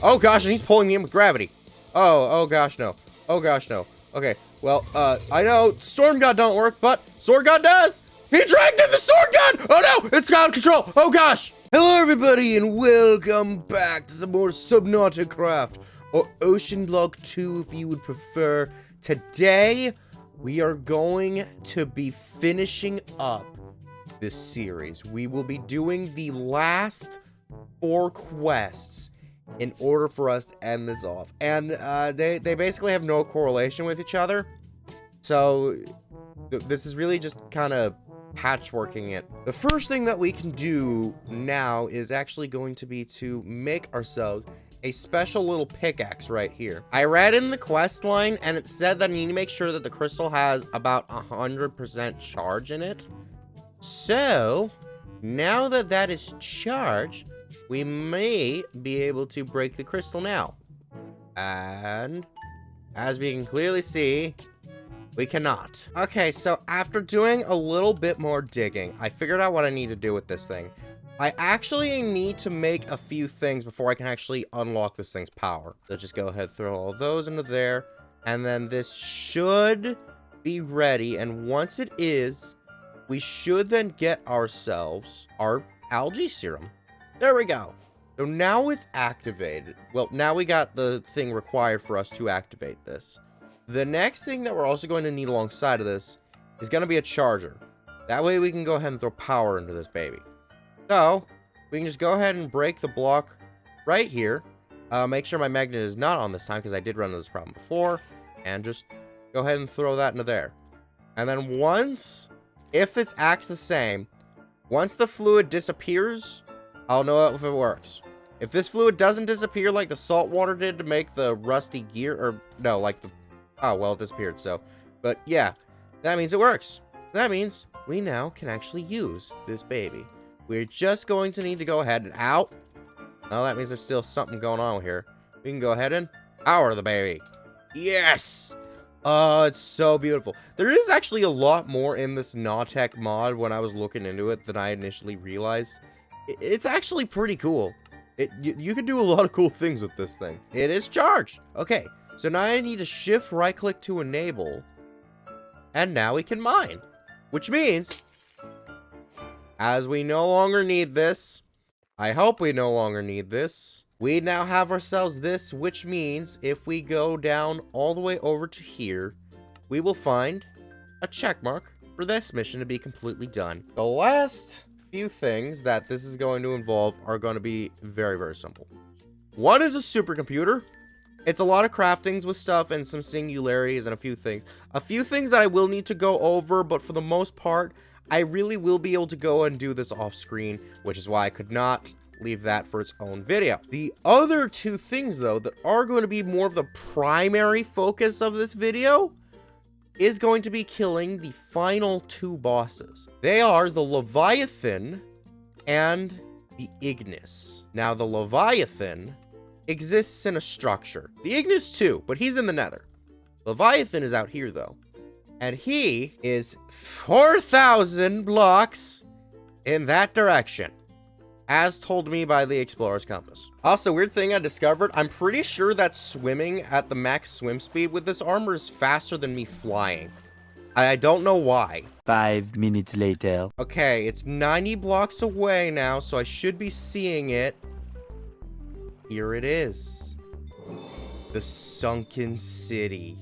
Oh gosh, and he's pulling me in with gravity. Oh gosh, no. Oh gosh, no. Okay, well, I know Storm God don't work, but Sword God does. He dragged in the Sword God. Oh no, it's out of control. Oh gosh. Hello everybody, and welcome back to some more Subnauticraft, or Oceanblock 2 if you would prefer. Today, we are going to be finishing up this series. We will be doing the last 4 quests in order for us to end this off. And they basically have no correlation with each other. So this is really just kind of patchworking it. The first thing that we can do now is actually going to be to make ourselves a special little pickaxe right here. I read in the quest line and it said that you need to make sure that the crystal has about 100% charge in it. So now that that is charged, we may be able to break the crystal now. And as we can clearly see, we cannot. Okay, so after doing a little bit more digging, I figured out what I need to do with this thing. I actually need to make a few things before I can actually unlock this thing's power. So just go ahead, throw all those into there, and then this should be ready. And once it is, we should then get ourselves our algae serum. There we go. So now it's activated. Well, now we got the thing required for us to activate this. The next thing that we're also going to need alongside of this is going to be a charger. That way we can go ahead and throw power into this baby. So we can just go ahead and break the block right here. Make sure my magnet is not on this time because I did run into this problem before. And just go ahead and throw that into there. And then once, if this acts the same, once the fluid disappears, I'll know if it works. If this fluid doesn't disappear like the salt water did to make the rusty gear, or no, like the, oh, well, it disappeared, so. But yeah, that means it works. That means we now can actually use this baby. We're just going to need to go ahead and out. Oh, that means there's still something going on here. We can go ahead and power the baby. Yes! Oh, it's so beautiful. There is actually a lot more in this Nautic mod when I was looking into it than I initially realized. It's actually pretty cool. You can do a lot of cool things with this thing. It is charged. Okay, so now I need to shift right click to enable. And now we can mine. Which means, as we no longer need this, I hope we no longer need this, we now have ourselves this, which means if we go down all the way over to here, we will find a check mark for this mission to be completely done. The last few things that this is going to involve are going to be very, very simple. One is a supercomputer. It's a lot of craftings with stuff and some singularities and a few things. A few things that I will need to go over, but for the most part, I really will be able to go and do this off screen, which is why I could not leave that for its own video. The other two things, though, that are going to be more of the primary focus of this video is going to be killing the final 2 bosses. They are the Leviathan and the Ignis. Now, the Leviathan exists in a structure. The Ignis too, but he's in the nether. Leviathan is out here, though. And he is 4,000 blocks in that direction, as told me by the Explorer's Compass. Also, weird thing I discovered, I'm pretty sure that swimming at the max swim speed with this armor is faster than me flying. I don't know why. 5 minutes later. Okay, it's 90 blocks away now, so I should be seeing it. Here it is. The sunken city.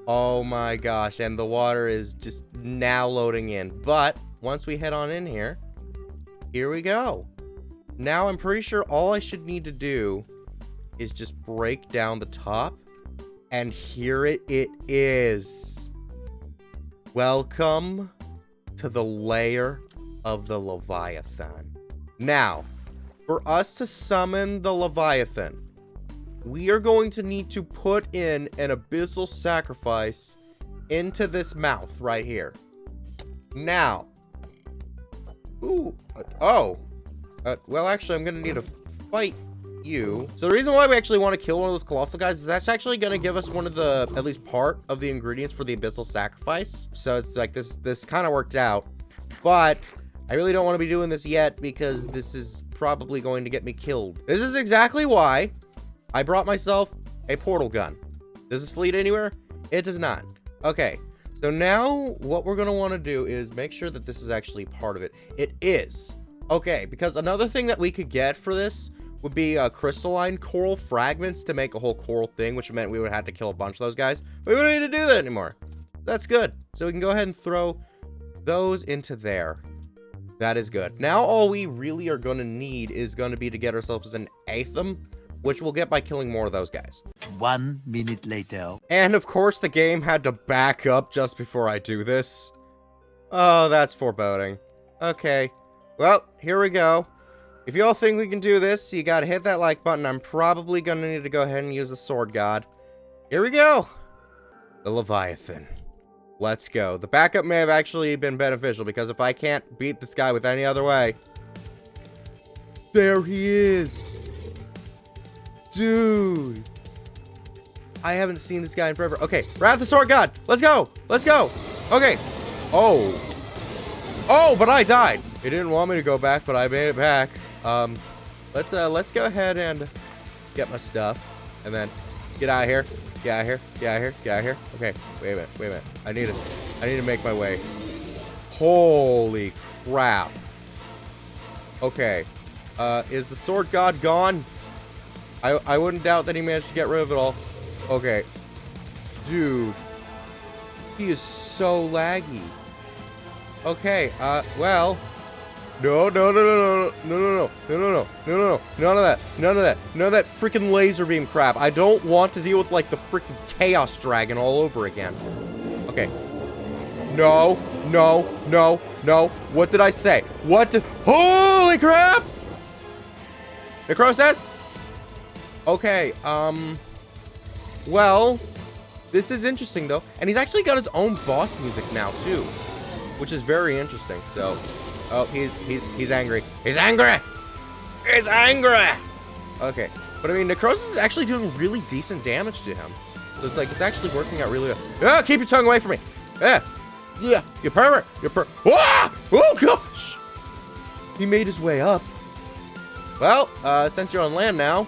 Oh my gosh, and the water is just now loading in. But once we head on in here, here we go. Now I'm pretty sure all I should need to do is just break down the top. And here it is. Welcome to the lair of the Leviathan. Now, for us to summon the Leviathan, we are going to need to put in an abyssal sacrifice into this mouth right here. Now, well, actually, I'm going to need to fight you. So the reason why we actually want to kill one of those colossal guys is that's actually going to give us one of the, at least part of the ingredients for the abyssal sacrifice. So it's like this kind of worked out, but I really don't want to be doing this yet because this is probably going to get me killed. This is exactly why I brought myself a portal gun. Does this lead anywhere? It does not. Okay, so now what we're gonna want to do is make sure that this is actually part of it. It is. Okay, because another thing that we could get for this would be crystalline coral fragments to make a whole coral thing, which meant we would have to kill a bunch of those guys. But we don't need to do that anymore. That's good. So we can go ahead and throw those into there. That is good. Now all we really are going to need is going to be to get ourselves an Aethum, which we'll get by killing more of those guys. 1 minute later. And of course the game had to back up just before I do this. Oh, that's foreboding. Okay. Well, here we go. If y'all think we can do this, you gotta hit that like button. I'm probably gonna need to go ahead and use the sword god. Here we go. The Leviathan. Let's go. The backup may have actually been beneficial, because if I can't beat this guy with any other way... There he is! Dude! I haven't seen this guy in forever. Okay, Wrath of the Sword God! Let's go! Let's go! Okay. Oh. Oh, but I died! It didn't want me to go back, but I made it back. Let's go ahead and get my stuff. And then get out of here. Get out of here. Get out of here. Get out of here. Okay, wait a minute. Wait a minute. I need to make my way. Holy crap. Okay. Is the sword god gone? I wouldn't doubt that he managed to get rid of it all. Okay. Dude. He is so laggy. Okay, well. No. None of that. None of that freaking laser beam crap. I don't want to deal with, like, the freaking chaos dragon all over again. Okay. No. What did I say? Holy crap! Necrosis? Okay, well, this is interesting, though. And he's actually got his own boss music now, too, which is very interesting, so... Oh, he's angry. He's angry! He's angry! Okay, but I mean, Necrosis is actually doing really decent damage to him. So it's like, it's actually working out really well. Ah, keep your tongue away from me! Yeah, you pervert! Ah! Oh, gosh! He made his way up. Well, since you're on land now,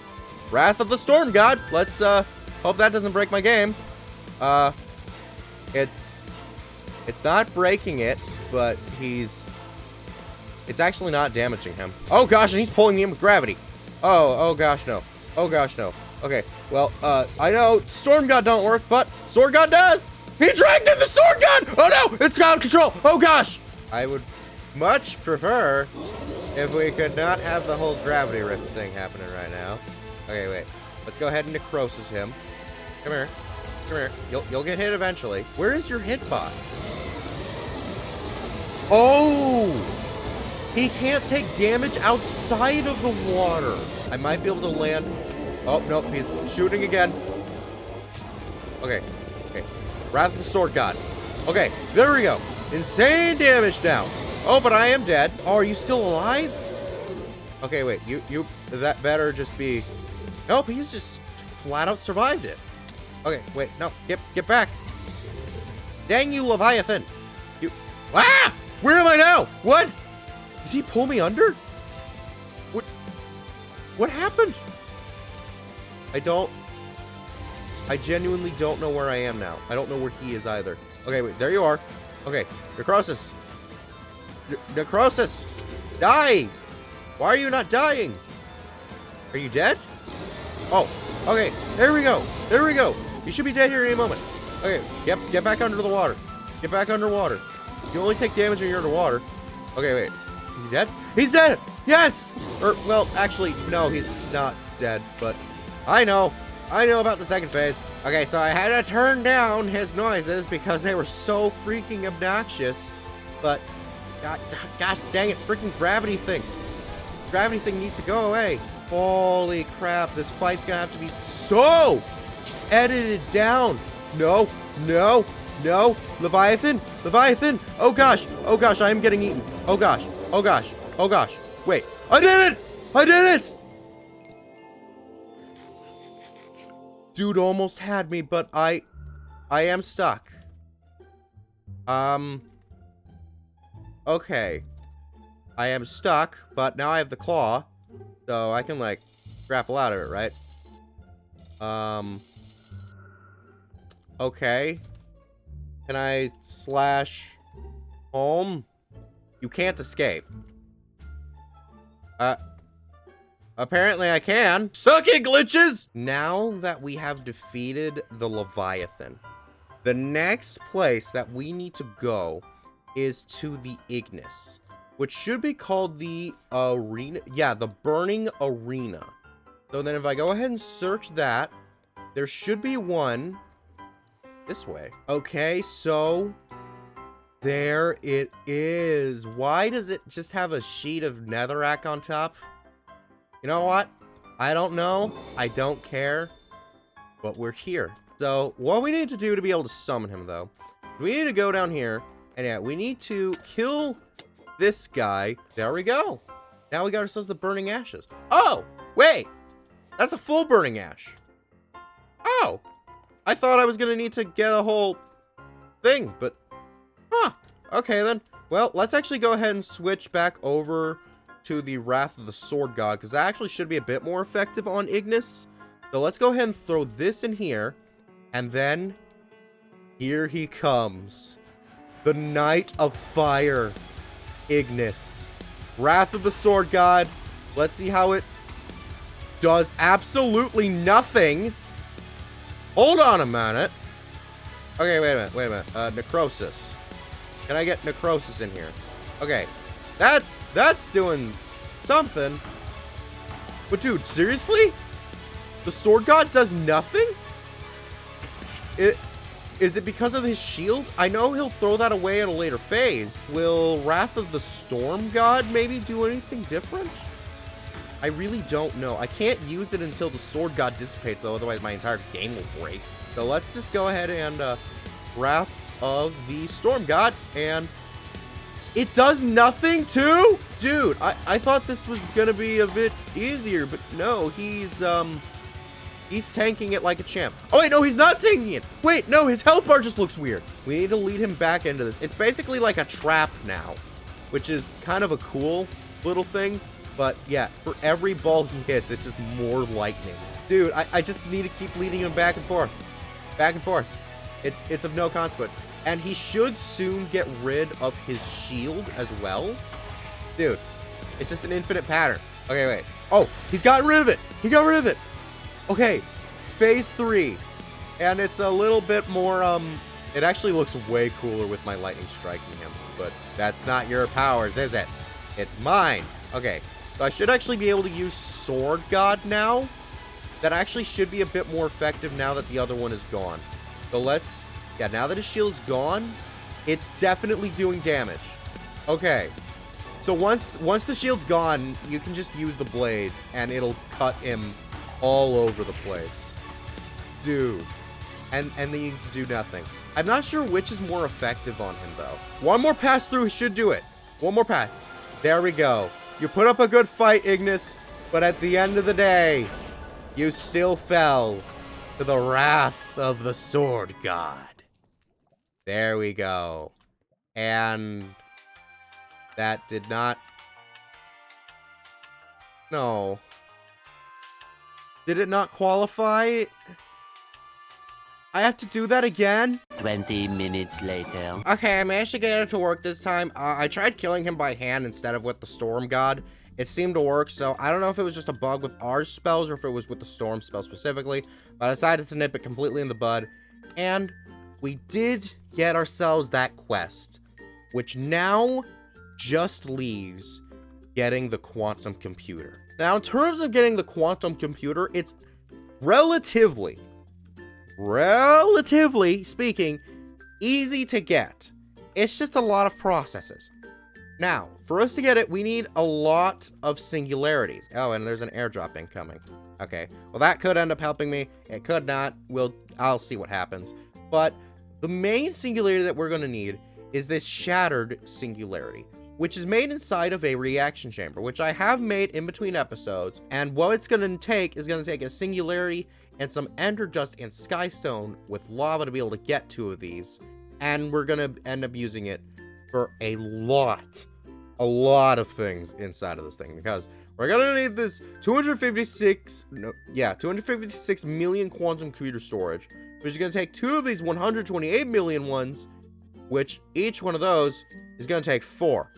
Wrath of the Storm God, let's, hope that doesn't break my game. It's not breaking it, but it's actually not damaging him. Oh gosh, and he's pulling me in with gravity. Oh gosh, no. Oh gosh, no. Okay, well, I know Storm God don't work, but Sword God does! He dragged in the Sword God! Oh no, it's out of control! Oh gosh! I would much prefer if we could not have the whole gravity rift thing happening right now. Okay, wait. Let's go ahead and necrosis him. Come here. Come here. You'll get hit eventually. Where is your hitbox? Oh! He can't take damage outside of the water. I might be able to land. Oh, no, he's shooting again. Okay. Wrath of the Sword God. Okay, there we go. Insane damage now. Oh, but I am dead. Oh, are you still alive? Okay, wait. That better just be... Nope, he's just flat out survived it. Okay, wait, no. Get back. Dang you, Leviathan. Ah! Where am I now? What? Did he pull me under? What happened? I genuinely don't know where I am now. I don't know where he is either. Okay, wait, there you are. Okay, Necrosis. Necrosis! Die! Why are you not dying? Are you dead? Oh, okay, there we go. There we go. You should be dead here any moment. Okay, get back under the water. Get back underwater. You only take damage when you're underwater. Okay, wait. Is he dead? He's dead! Yes! Well, actually, no, he's not dead, but I know about the second phase. Okay, so I had to turn down his noises because they were so freaking obnoxious, but gosh dang it, freaking gravity thing. Gravity thing needs to go away. Holy crap, this fight's gonna have to be so edited down. No. Leviathan. Oh gosh, I am getting eaten. Oh gosh. Wait, I did it! Dude almost had me, but I am stuck. Okay. I am stuck, but now I have the claw, so I can, like, grapple out of it, right? Okay. Can I slash home? You can't escape. Apparently I can. Suck it, glitches! Now that we have defeated the Leviathan, the next place that we need to go is to the Ignis, which should be called the arena. Yeah, the burning arena. So then if I go ahead and search that, there should be one this way. Okay, so there it is. Why does it just have a sheet of netherrack on top? You know what? I don't know. I don't care. But we're here. So what we need to do to be able to summon him, though, we need to go down here. And yeah, we need to kill this guy. There we go. Now we got ourselves the burning ashes. Oh, wait. That's a full burning ash. Oh. I thought I was going to need to get a whole thing, but... Huh. Okay, then. Well, let's actually go ahead and switch back over to the Wrath of the Sword God, because that actually should be a bit more effective on Ignis. So let's go ahead and throw this in here, and then here he comes. The Knight of Fire, Ignis. Wrath of the Sword God. Let's see how it does absolutely nothing. Hold on a minute. Okay, wait a minute. Necrosis. Can I get Necrosis in here? Okay. That's doing something. But dude, seriously? The Sword God does nothing? Is it because of his shield? I know he'll throw that away at a later phase. Will Wrath of the Storm God maybe do anything different? I really don't know. I can't use it until the Sword God dissipates, though, otherwise my entire game will break. So let's just go ahead and Wrath of the Storm God, and it does nothing too? Dude, I thought this was gonna be a bit easier, but no, he's tanking it like a champ. Oh wait, no, he's not tanking it. Wait, no, his health bar just looks weird. We need to lead him back into this. It's basically like a trap now, which is kind of a cool little thing. But yeah, for every ball he hits, it's just more lightning. Dude, I just need to keep leading him back and forth. Back and forth. It's of no consequence. And he should soon get rid of his shield as well. Dude, it's just an infinite pattern. Okay, wait. Oh, he's gotten rid of it. He got rid of it. Okay, phase 3. And it's a little bit more, it actually looks way cooler with my lightning striking him. But that's not your powers, is it? It's mine. Okay, so I should actually be able to use Sword God now. That actually should be a bit more effective now that the other one is gone. So let's... Yeah, now that his shield's gone, it's definitely doing damage. Okay. So once the shield's gone, you can just use the blade, and it'll cut him all over the place. Dude. And then you can do nothing. I'm not sure which is more effective on him, though. One more pass through should do it. One more pass. There we go. You put up a good fight, Ignis, but at the end of the day, you still fell to the Wrath of the Sword God. There we go. And that did not... No. Did it not qualify? I have to do that again? 20 minutes later. Okay, I managed to get it to work this time. I tried killing him by hand instead of with the Storm God. It seemed to work, so I don't know if it was just a bug with our spells or if it was with the Storm spell specifically, but I decided to nip it completely in the bud. And we did get ourselves that quest, which now just leaves getting the quantum computer. Now, in terms of getting the quantum computer, it's relatively speaking, easy to get. It's just a lot of processes. Now, for us to get it, we need a lot of singularities. Oh, and there's an airdrop incoming. Okay, well, that could end up helping me. It could not. I'll see what happens. But the main singularity that we're going to need is this shattered singularity, which is made inside of a reaction chamber, which I have made in between episodes. And what it's going to take is going to take a singularity and some ender dust and skystone with lava to be able to get 2 of these. And we're going to end up using it for a lot of things inside of this thing, because We're gonna need this 256 million quantum computer storage, which is gonna take 2 of these 128 million ones, which each one of those is gonna take 4.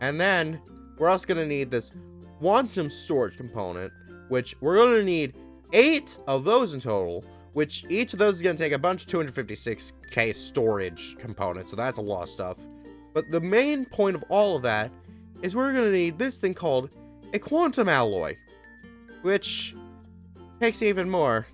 And then we're also gonna need this quantum storage component, which we're gonna need 8 of those in total, which each of those is gonna take a bunch of 256k storage components, so that's a lot of stuff. But the main point of all of that is we're gonna need this thing called a quantum alloy, which takes even more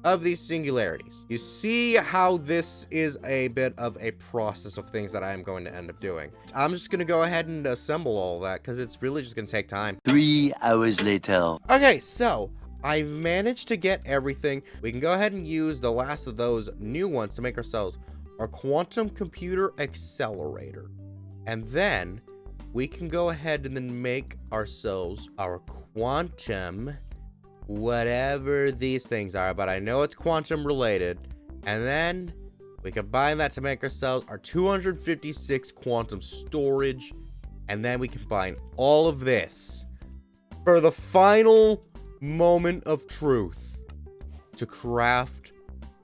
of these singularities. You see how this is a bit of a process of things that I am going to end up doing. I'm just gonna go ahead and assemble all of that because it's really just gonna take time. 3 hours later. Okay, so I've managed to get everything. We can go ahead and use the last of those new ones to make ourselves our quantum computer accelerator. And then we can go ahead and then make ourselves our quantum whatever these things are, but I know it's quantum related. And then we combine that to make ourselves our 256 quantum storage. And then we combine all of this for the final moment of truth to craft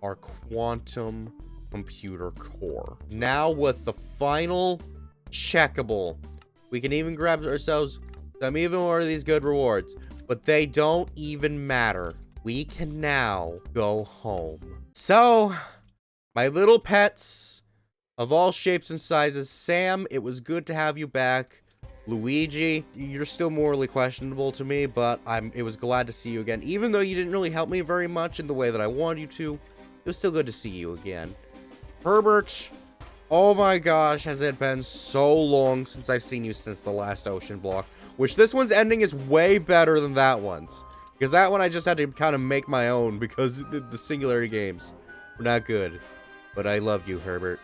our quantum computer core. Now with the final checkable, we can even grab ourselves some even more of these good rewards, but they don't even matter. We can now go home. So, my little pets of all shapes and sizes, Sam, it was good to have you back. Luigi, you're still morally questionable to me, but it was glad to see you again. Even though you didn't really help me very much in the way that I wanted you to, it was still good to see you again. Herbert, oh my gosh, has it been so long since I've seen you since the last Oceanblock, which this one's ending is way better than that one's. Because that one I just had to kind of make my own because the Singularity games were not good. But I love you, Herbert.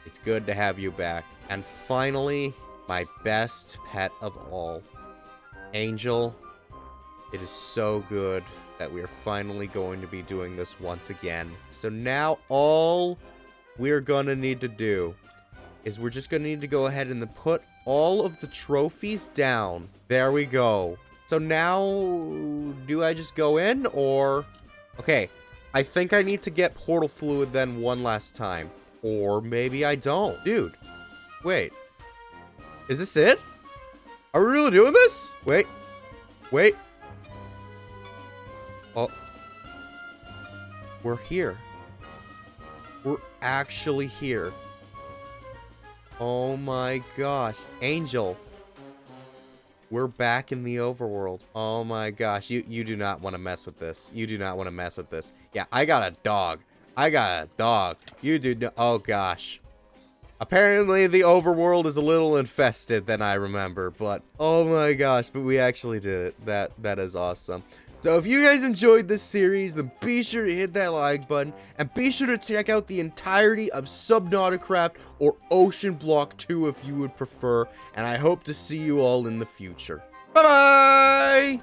It's good to have you back. And finally, my best pet of all, Angel. It is so good that we are finally going to be doing this once again. So now all we're gonna need to do is we're just gonna need to go ahead and then put all of the trophies down. There we go. So now, do I just go in or... Okay, I think I need to get portal fluid then one last time. Or maybe I don't. Dude, wait. Is this it? Are we really doing this? Wait. Wait. Oh. We're here. We're actually here. Oh my gosh. Angel. We're back in the overworld. Oh my gosh. You do not want to mess with this. You do not want to mess with this. Yeah, I got a dog. I got a dog. You do no- Oh gosh. Apparently the overworld is a little infested than I remember, but oh my gosh, but we actually did it. That is awesome. So if you guys enjoyed this series, then be sure to hit that like button, and be sure to check out the entirety of Subnauticraft or Oceanblock 2 if you would prefer, and I hope to see you all in the future. Bye-bye!